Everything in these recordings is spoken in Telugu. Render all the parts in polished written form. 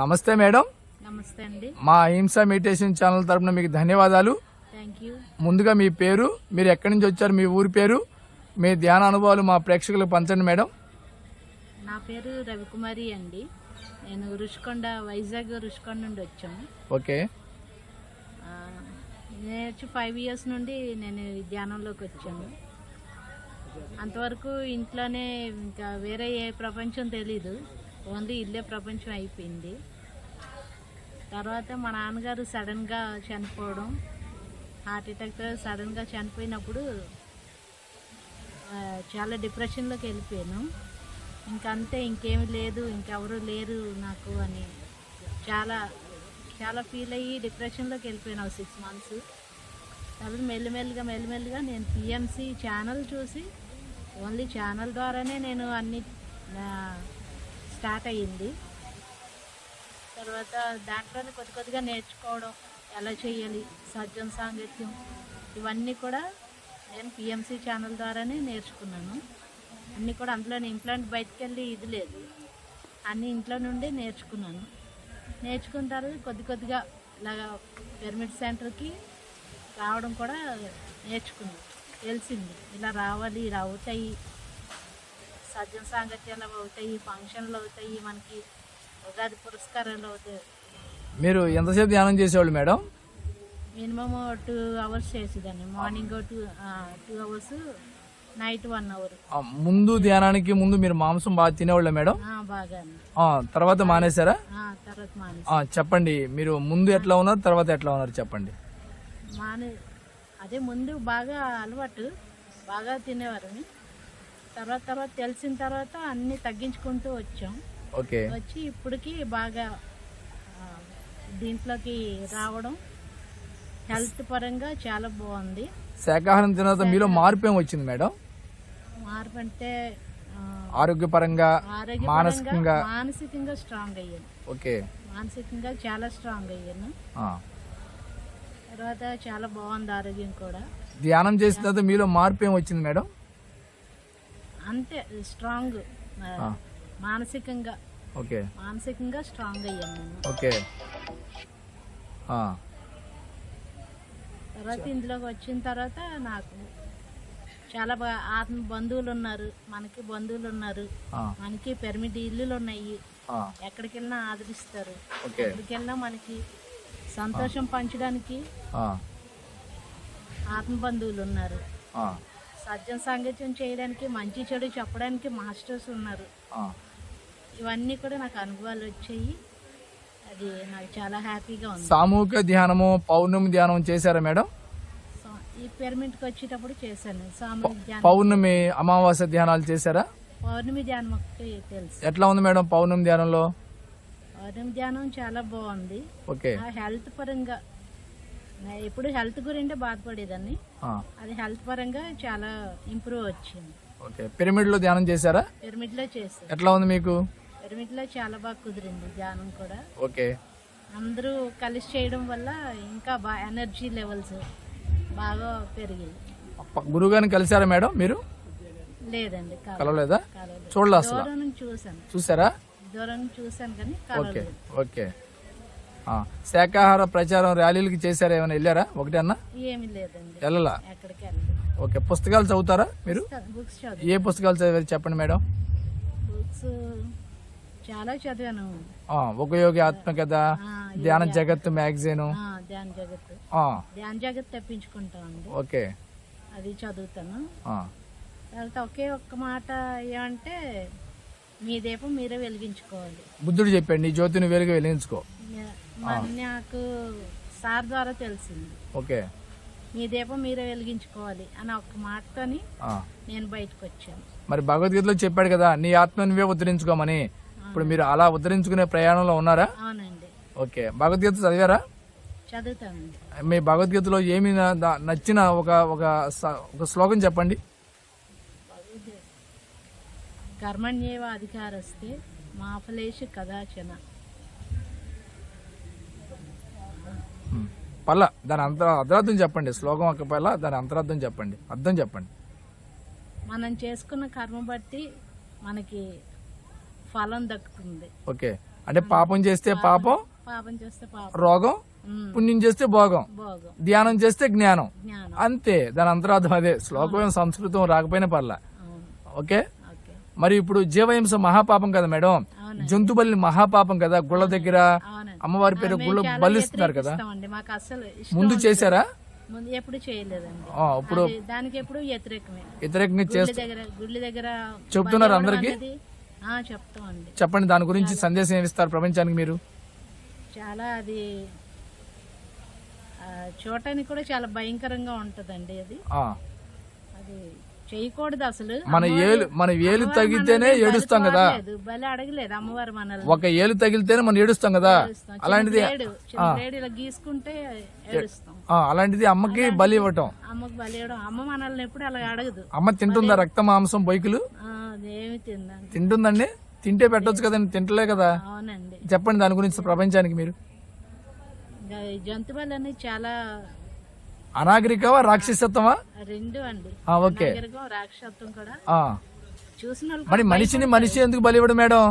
నమస్తే మేడం. నమస్తే అండి. మా అహింస మెడిటేషన్ ఛానల్ తరపున మీకు ధన్యవాదాలు. Thank you. ముందుగా మీ పేరు, మీరు ఎక్కడి నుంచి వచ్చారు, మీ ఊరి పేరు, మీ ధ్యాన అనుభవాలు మా ప్రేక్షకులకు పంచండి మేడం. నా పేరు రవికుమారి అండి. నేను వైజాగ్ రుషికొండ నుండి వచ్చాను. ఓకే. నేను 5 years నుండి నేను ధ్యానంలోకి వచ్చాను. అంతవరకు ఇంట్లోనే, ఇంకా వేరే ఏ ప్రపంచం తెలీదు, ఓన్లీ ఇల్లే ప్రపంచం అయిపోయింది. తర్వాత మా నాన్నగారు సడన్గా చనిపోవడం, హార్ట్ అటాక్తో సడన్గా చనిపోయినప్పుడు చాలా డిప్రెషన్లోకి వెళ్ళిపోయాను. ఇంకంతే, ఇంకేమీ లేదు, ఇంకెవరూ లేరు నాకు అని చాలా చాలా ఫీల్ అయ్యి డిప్రెషన్లోకి వెళ్ళిపోయాను 6 months. తర్వాత మెల్లిమెల్లిగా నేను పిఎంసి ఛానల్ చూసి, ఓన్లీ ఛానల్ ద్వారానే నేను అన్ని స్టార్ట్ అయ్యింది. తర్వాత దాంట్లోనే కొద్దిగా నేర్చుకోవడం, ఎలా చేయాలి, సజ్జన సాంగత్యం, ఇవన్నీ కూడా నేను పిఎంసి ఛానల్ ద్వారానే నేర్చుకున్నాను. అన్నీ కూడా అందులోనే, ఇంప్లాంట్ బయటకు వెళ్ళి ఇది లేదు, అన్నీ ఇంట్లో నుండి నేర్చుకున్నాను. నేర్చుకున్న తర్వాత కొద్దిగా ఇలాగా పిరమిడ్ సెంటర్కి రావడం కూడా నేర్చుకున్నాను. తెలిసింది ఇలా రావాలి, ఇలా అవుతాయి, సజ్జన సాంగత్యాలు అవుతాయి, ఫంక్షన్లు అవుతాయి, మనకి ఉగాది పురస్కారాలు అవుతాయి. మీరు ఎంతసేపు ధ్యానం చేసేవాళ్ళు మేడం? మినిమం 2 hours చేసేదాన్ని. Morning 2 hours, night 1 hour. ముందు ధ్యానానికి ముందు మీరు మాంసం బాగా తినేవాళ్ళ మేడం? బాగా. తర్వాత మానేశారా? తర్వాత మానేసి. చెప్పండి, మీరు ముందు ఎట్లా ఉన్నారు, తర్వాత ఎట్లా ఉన్నారు చెప్పండి. అదే ముందు బాగా అలవాటు, బాగా తినేవారని. తర్వాత తెలిసిన తర్వాత అన్ని తగ్గించుకుంటూ వచ్చాం. ఓకే. వచ్చి ఇప్పటికి బాగా దీంట్లోకి రావడం, హెల్త్ పరంగా చాలా బాగుంది. శాకాహారం తిన్న తర్వాత మీలో మార్పు ఏం వచ్చింది మేడం? మార్పు అంటే ఆరోగ్యపరంగా, మానసికంగా స్ట్రాంగ్ అయ్యాను. ఓకే. మానసికంగా చాలా స్ట్రాంగ్ అయ్యాను. తర్వాత చాలా బాగుంది ఆరోగ్యం కూడా. ధ్యానం చేసిన తర్వాత మీలో మార్పు ఏం వచ్చింది మేడం? అంతే, స్ట్రాంగ్ మానసికంగా. ఓకే. మానసికంగా స్ట్రాంగ్ అయ్యాను నేను. ఓకే. తర్వాత ఇందులోకి వచ్చిన తర్వాత నాకు చాలా బాగా ఆత్మ బంధువులు ఉన్నారు, మనకి బంధువులు ఉన్నారు, మనకి పిరమిడ్ ఇల్లులు ఉన్నాయి, ఎక్కడికి వెళ్ళినా ఆదరిస్తారు, ఎక్కడికి వెళ్ళినా మనకి సంతోషం పంచడానికి ఆత్మ బంధువులు ఉన్నారు, సజ్జన సాంగత్యం చేయడానికి, మంచి చెడు చెప్పడానికి మాస్టర్స్ ఉన్నారు. ఇవన్నీ కూడా నాకు అనుభవాలు వచ్చాయి. అది నాకు చాలా హ్యాపీగా ఉంది. సామూహిక ధ్యానము, పౌర్ణమి ధ్యానం చేశారా మేడం? ఈ పిరమిడ్కి వచ్చేటప్పుడు చేశాను సామూహిక ధ్యానం. పౌర్ణమి, అమావాస్య ధ్యానాలు చేశారా? పౌర్ణమి ధ్యానం ఒకటి తెలుసు. ఎట్లా ఉంది మేడం పౌర్ణమి ధ్యానంలో? పౌర్ణమి ధ్యానం చాలా బాగుంది. ఓకే. హెల్త్ పరంగా, ఎప్పుడు హెల్త్ గురింటే బాధపడేదాన్ని, అది హెల్త్ పరంగా చాలా ఇంప్రూవ్ వచ్చింది. ఓకే. పిరమిడ్ లో ధ్యానం చేశారా? పిరమిడ్ లో చేశాను. ఎట్లా ఉంది మీకు? పిరమిడ్ లో చాలా బాగా కుదిరింది ధ్యానం కూడా. ఓకే. అందరూ కలిసి చేయడం వల్ల ఇంకా బాగా ఎనర్జీ లెవెల్స్ బాగా పెరిగాయి. గురుగారిని కలిసారా మేడం మీరు? లేదండి, కలవలేదా? చూడలే అసలు? దూరం నుంచి చూసాను. చూసారా? దూరం నుంచి చూసాను కానీ ఓకే. ఓకే. శాకాహార ప్రచారం ర్యాలీలకి చేశారా, ఏమైనా వెళ్ళారా? ఒకటి అన్నా? ఏమీ లేదండి, వెళ్ళలా. ఎక్కడికి వెళ్ళలేదు. ఓకే. పుస్తకాలు చదువుతారా మీరు? బుక్స్ ఏ పుస్తకాలు చదివారు చెప్పండి మేడం. బుక్స్ చాలా చదివాను. ఉపయోగి ఆత్మకథ, ధ్యాన జగత్ మ్యాగజైన్, ధ్యాన జగత్ తెప్పించుకుంటామండి. ఓకే. అది చదువుతాను. తర్వాత ఒకే ఒక్క మాట ఏమంటే, మీ దీపం మీరే వెలిగించుకోవాలి. బుద్ధుడు చెప్పాడు, నీ జ్యోతిని వేరుగా వెలిగించుకో. నాకు సార్ ద్వారా తెలిసింది. ఓకే. మీ దీపం మీరే వెలిగించుకోవాలి అని ఒక్క మాటతోని నేను బయటకు వచ్చాను. మరి భగవద్గీతలో చెప్పాడు కదా, నీ ఆత్మ నువ్వే ఉద్ధరించుకోమని. ఇప్పుడు మీరు అలా ఉద్ధరించుకునే ప్రయాణంలో ఉన్నారా? అవునండి. ఓకే. భగవద్గీత చదివారా? చదువుతానండి. మీ భగవద్గీతలో ఏమి నచ్చిన ఒక శ్లోకం చెప్పండి. కర్మణ్యేవ అధికారస్తే మా ఫలేషు కదాచన. పల్ల దాని అంతరార్థం చెప్పండి. శ్లోకం ఒక పల్ల, దాని అంతరార్థం చెప్పండి, అర్థం చెప్పండి. మనం చేసుకున్న కర్మ బట్టి మనకి ఫలం దక్కుతుంది. ఓకే. అంటే పాపం చేస్తే పాపం, పాపం చేస్తే పాపం, రోగం, పుణ్యం చేస్తే భోగం, భోగం, ధ్యానం చేస్తే జ్ఞానం. జ్ఞానం. అంతే, దాని అంతరార్థం అదే. శ్లోకం సంస్కృతం రాకపోయినా పర్లా. అవును. ఓకే. ఓకే. మరి ఇప్పుడు జీవహింస మహాపాపం కదా మేడం, అవునండి. జంతు బలి మహాపాపం కదా. గుళ్ళ దగ్గర అవునండి. అమ్మవారి పేరు గుళ్ళ మేము చాలా బలిస్తున్నారు కదా, వ్యతిరేకిస్తామండి. మాకు అసలు ఇష్టం ముందు ఉండదు. చేశారా? ముందు ఎప్పుడు చేయలేదండి. ఇప్పుడు అది దానికి ఎప్పుడు వ్యతిరేకమే. వ్యతిరేకంగా చేస్తూ గుళ్ళ దగ్గర చెప్తున్నారు బలి అందరికీ? ఇవ్వడం అనేది, చెప్తామండి. చెప్పండి, దాని గురించి సందేశం ఏమిస్తారు ప్రపంచానికి మీరు? చాలా అది చూడటానికి కూడా చాలా భయంకరంగా ఉంటదండి. అది ఆ, అది చేయకూడదు అసలు. మన ఏలు తగిలితేనే ఏడుస్తాం కదా. బలి అడగలేదు అమ్మవారు మనల్ని. ఒక ఏలు తగిలితేనే మనం ఏడుస్తాం కదా. అలాంటిది చిన్న ఇలా గీసుకుంటే ఏడుస్తాం. అలాంటిది అమ్మకి బలి ఇవ్వటం. అమ్మకి బలి ఇవ్వడం. అమ్మ మనల్ని ఎప్పుడు అలా అడగదు. అమ్మ తింటుందా రక్త మాంసం బొయ్కులు? అదేమి తిందండి. తింటుందండి. తింటే పెట్టొచ్చు కదండి, తింటలే కదా. అవునండి. చెప్పండి దాని గురించి ప్రపంచానికి మీరు. జంతు బలి అనేది చాలా అనాగరికమా, రాక్షసత్వమా? రెండు అండి. ఓకే. రాక్షసత్వం కూడా ఆ, చూసిన వాళ్ళు మరి మనిషి ఎందుకు బలి ఇవ్వడం మేడం?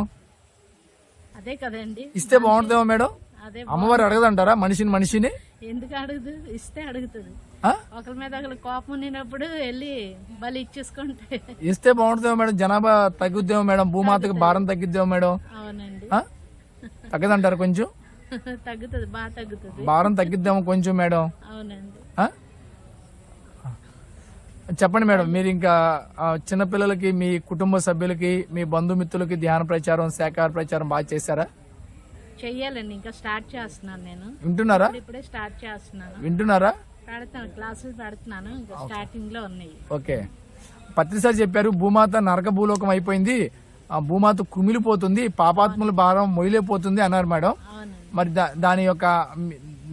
అదే కదండి. ఇస్తే బాగుంటుందేమో మేడం. అదే అమ్మవారు అడగదంటారా మనిషిని? ఎందుకు అడుగుదు? ఇస్తే అడుగుతుంది. ఆ? ఒకరి మీద ఒకరు కోపం ఉన్నప్పుడు వెళ్ళి బలి ఇచ్చేసుకుంటే ఇస్తే బాగుంటుందేమో మేడం. జనాభా తగ్గుద్దేమో మేడం, భూమాతకి భారం తగ్గిద్దేమో మేడం. అవునండి. తగ్గదంటారా కొంచెం? తగ్గుతుంది, బాగా తగ్గుతుంది. భారం తగ్గిద్దాము కొంచెం మేడం. అవునండి. చెప్పండి మేడం, మీరు ఇంకా చిన్నపిల్లలకి, మీ కుటుంబ సభ్యులకి, మీ బంధుమిత్రులకి ధ్యాన ప్రచారం, శాఖాహార ప్రచారం బాగా చేశారా? చెయ్యాలండి, ఇంకా స్టార్ట్ చేస్తున్నాను నేను. వింటున్నారా? ఇప్పుడే స్టార్ట్ చేస్తున్నాను. వింటున్నారా? పెడతాను, క్లాసులు పెడుతున్నాను, ఇంకా స్టార్టింగ్ లో ఉన్నాయి. ఓకే. పత్రిసారి చెప్పారు, భూమాత నరక భూలోకం అయిపోయింది, ఆ భూమాత కుమిలిపోతుంది, పాపాత్ముల భారం మొయిలేపోతుంది అన్నారు మేడం. అవునండి. మరి దాని యొక్క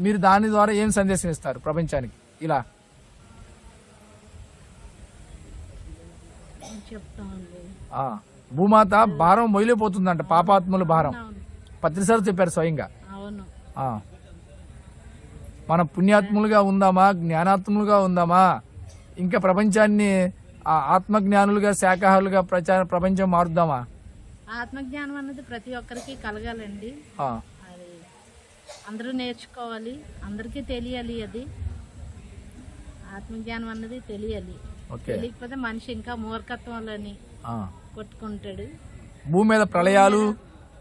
మీరు దాని ద్వారా ఏం సందేశం ఇస్తారు ప్రపంచానికి? ఇలా చెప్తామండి. భూమాత భారం మొయిలేపోతుందంట, పాపాత్ముల భారం. అవును. పత్రిసారి చెప్పారు స్వయంగా. అవును. మనం పుణ్యాత్ములుగా ఉందామా, జ్ఞానాత్ములుగా ఉందామా, ఇంకా ప్రపంచాన్ని ఆత్మజ్ఞానులుగా, శాఖాహారులుగా ప్రపంచం మారుద్దామా? ఆత్మజ్ఞానం అన్నది ప్రతి ఒక్కరికి కలగాలండి. అది అందరూ నేర్చుకోవాలి, అందరికీ తెలియాలి. అది ఆత్మజ్ఞానం అన్నది తెలియాలి. తెలియకపోతే మనిషి ఇంకా మూర్ఖత్వంలోని కొట్టుకుంటాడు. భూమి మీద ప్రళయాలు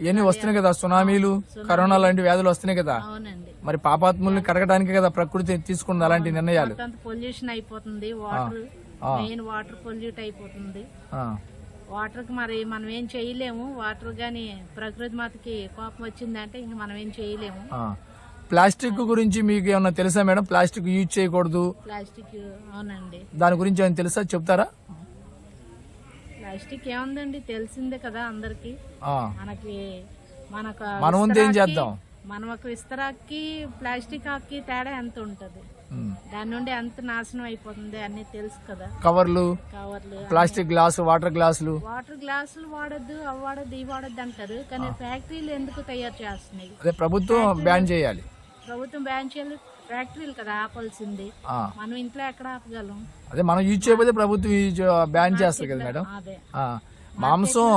ఇవన్నీ వస్తున్నాయి కదా, సునామీలు, కరోనా లాంటి వ్యాధులు వస్తున్నాయి కదా. అవునండి. మరి పాపాత్ముల్ని కరగడానికి కదా ప్రకృతి తీసుకుంది అలాంటి నిర్ణయాలు. పొల్యూషన్ అయిపోతుంది, వాటర్ మెయిన్ వాటర్ పొల్యూట్ అయిపోతుంది. వాటర్ కి మరి మనం ఏం చేయలేము. వాటర్ గాని ప్రకృతి మాతకి కోపం వచ్చిందంటే ఇంక మనం ఏం చేయలేము. ప్లాస్టిక్ గురించి మీకు ఏమన్నా తెలుసా మేడం? ప్లాస్టిక్ యూజ్ చేయకూడదు. ప్లాస్టిక్, అవునండి. దాని గురించి ఏమైనా తెలుసా, చెప్తారా? ప్లాస్టిక్ ఏముందండి, తెలిసిందే కదా అందరికి. మనకి మనం ఏం చేద్దాం, మనం ఒక విస్తరాకి ప్లాస్టిక్ ఆకి తేడా ఎంత ఉంటది, దాని నుండి ఎంత నాశనం అయిపోతుంది అన్ని తెలుసు కదా. కవర్లు, ప్లాస్టిక్ గ్లాసు, వాటర్ గ్లాసులు వాడద్దు, అవి వాడద్దు, ఇవి వాడద్దు అంటారు. కానీ ఫ్యాక్టరీలు ఎందుకు తయారు చేస్తున్నాయి? అదే ప్రభుత్వం బ్యాన్ చేయాలి. ప్రభుత్వం బ్యాన్ చేయాలి, ఫ్యాక్టరీలు కదా ఆపాల్సింది. మనం ఇంట్లో ఎక్కడ ఆపగలం? అదే మనం యూజ్ చేయకపోతే ప్రభుత్వం బ్యాన్ చేస్తారు కదా మేడం. మాంసం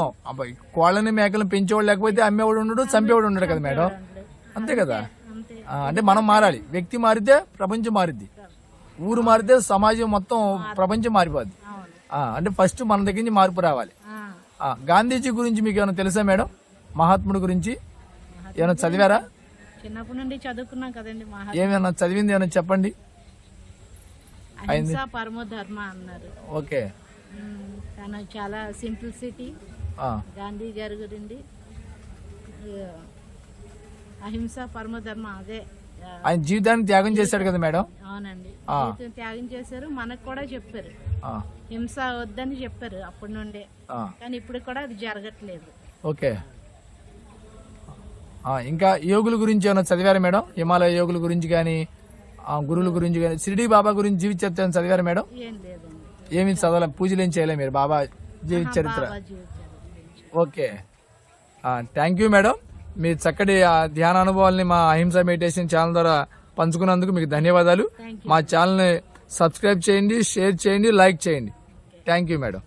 కోళ్ళని మేకలను పెంచేవాడు లేకపోతే అమ్మేవాడు ఉండడు, చంపేవాడు ఉండడు కదా మేడం. అంతే కదా. అంటే మనం మారాలి. వ్యక్తి మారితే ప్రపంచం మారిద్ది, ఊరు మారితే సమాజం మొత్తం, ప్రపంచం మారిపోద్ది. అంటే ఫస్ట్ మన దగ్గర నుంచి మార్పు రావాలి. గాంధీజీ గురించి మీకు ఏమైనా తెలుసా మేడం? మహాత్ముడి గురించి ఏమైనా చదివారా? చిన్నప్పటి నుండి చదువుకున్నాం కదండి. ఏమైనా చదివింది ఏమైనా చెప్పండి. అహింస పరమో ధర్మ అన్నారు. ఓకే. తను చాలా సింప్లిసిటీ. గాంధీ గారి గురించి అహింస పరమ ధర్మ, అదే ఆయన జీవితాన్ని త్యాగం చేశాడు కదా మేడం. అవునండి, త్యాగం చేశారు. మనకు కూడా చెప్పారు హింస వద్దని చెప్పారు అప్పటి నుండే. కానీ ఇప్పుడు కూడా అది జరగట్లేదు. ఓకే. ఇంకా యోగుల గురించి ఏమైనా చదివారా మేడం? హిమాలయ యోగుల గురించి కానీ, గురువుల గురించి కానీ, షిరిడి బాబా గురించి జీవిత చరిత్ర చదివారా మేడం? ఏం లేదండి. ఏమి చదవాలి, పూజలు ఏం చేయలే మీరు బాబా జీవిత చరిత్ర? ఓకే. Thank you madam. మీ చక్కటి ధ్యాన అనుభవాల్ని మా అహింస మెడిటేషన్ ఛానల్ ద్వారా పంచుకున్నందుకు మీకు ధన్యవాదాలు. మా ఛానల్ని సబ్స్క్రైబ్ చేయండి, షేర్ చేయండి, లైక్ చేయండి. Thank you madam.